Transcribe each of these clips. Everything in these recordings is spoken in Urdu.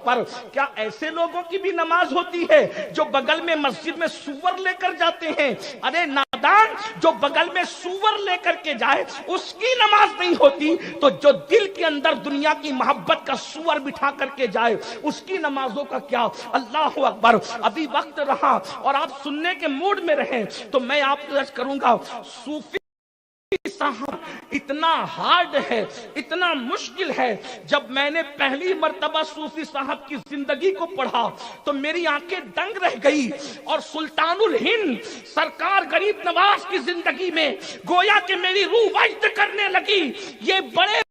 اکبر، کیا ایسے لوگوں کی بھی نماز ہوتی ہے جو بغل میں مسجد میں سور لے کر جاتے ہیں؟ ارے نادان، جو بغل میں سور لے کر کے جائے اس کی نماز نہیں ہوتی، تو جو دل کے اندر دنیا کی محبت کا سور بٹھا کر کے جائے اس کی نمازوں کا کیا؟ اللہ اکبر۔ ابھی وقت رہا اور آپ سننے کے موڈ میں رہیں تو میں آپ کو عرض کروں گا، صوفی صاحب اتنا ہارڈ ہے، اتنا مشکل ہے۔ جب میں نے پہلی مرتبہ صوفی صاحب کی زندگی کو پڑھا تو میری آنکھیں دنگ رہ گئی، اور سلطان الہند سرکار غریب نواز کی زندگی میں گویا کہ میری روح وجد کرنے لگی۔ یہ بڑے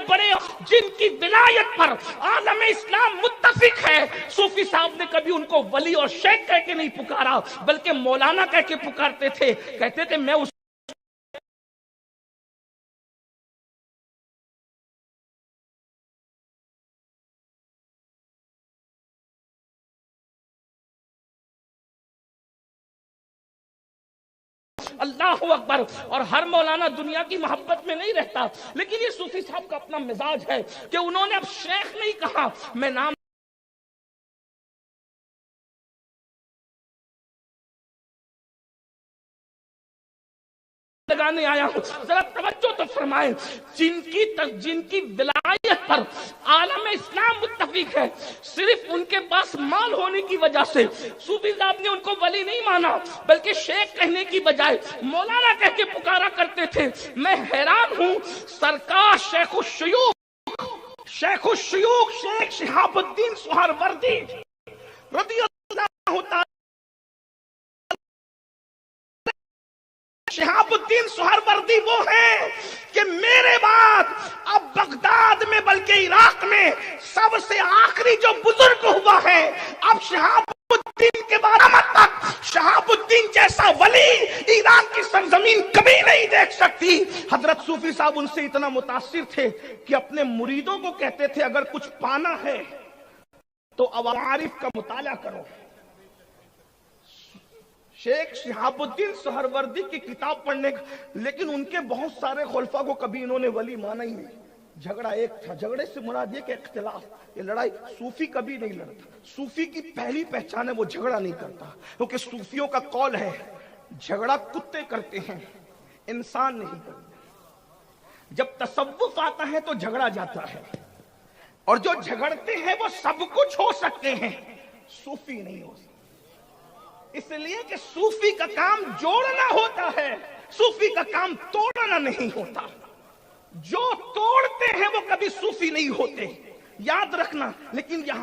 بڑے جن کی ولایت پر عالم اسلام متفق ہے، صوفی صاحب نے کبھی ان کو ولی اور شیخ کہہ کے نہیں پکارا، بلکہ مولانا کہہ کے پکارتے تھے۔ کہتے تھے میں اس اللہ اکبر۔ اور ہر مولانا دنیا کی محبت میں نہیں رہتا، لیکن یہ صوفی صاحب کا اپنا مزاج ہے کہ انہوں نے اب شیخ نہیں کہا، میں نام لگانے آیا ہوں۔ ذرا توجہ تو فرمائیں، جن کی ولایت پر عالم اسلام متفق ہے، صرف ان کے پاس مال ہونے کی وجہ سے صوفی صاحب نے ان کو ولی نہیں مانا، بلکہ شیخ کہنے کی بجائے مولانا کہہ کے پکارا کرتے تھے۔ میں حیران ہوں، سرکار شیخ الشیوخ شیخ شہاب الدین سہروردی رضی اللہ تعالی، شہاب الدین سہروردی وہ ہیں کہ میرے بعد اب بغداد میں بلکہ عراق میں سب سے آخری جو بزرگ ہوا ہے، اب شہاب الدین کے بعد تک شہاب الدین جیسا ولی عراق کی سرزمین کبھی نہیں دیکھ سکتی۔ حضرت صوفی صاحب ان سے اتنا متاثر تھے کہ اپنے مریدوں کو کہتے تھے اگر کچھ پانا ہے تو عوارف کا مطالعہ کرو۔ شیخ شہاب الدین سہروردی کی کتاب پڑھنے کا، لیکن ان کے بہت سارے خلفاء کو کبھی انہوں نے ولی مانا ہی نہیں۔ جھگڑا ایک تھا، جھگڑے سے مراد یہ کہ اختلاف، یہ لڑائی صوفی کبھی نہیں لڑتا۔ صوفی کی پہلی پہچان ہے وہ جھگڑا نہیں کرتا، کیونکہ صوفیوں کا قول ہے جھگڑا کتے کرتے ہیں، انسان نہیں کرتے۔ جب تصوف آتا ہے تو جھگڑا جاتا ہے، اور جو جھگڑتے ہیں وہ سب کچھ ہو سکتے ہیں، صوفی نہیں ہو سکتے۔ اس لیے کہ صوفی کا کام جوڑنا ہوتا ہے، صوفی کا کام توڑنا نہیں ہوتا۔ جو توڑتے ہیں وہ کبھی صوفی نہیں ہوتے، یاد رکھنا۔ لیکن یہاں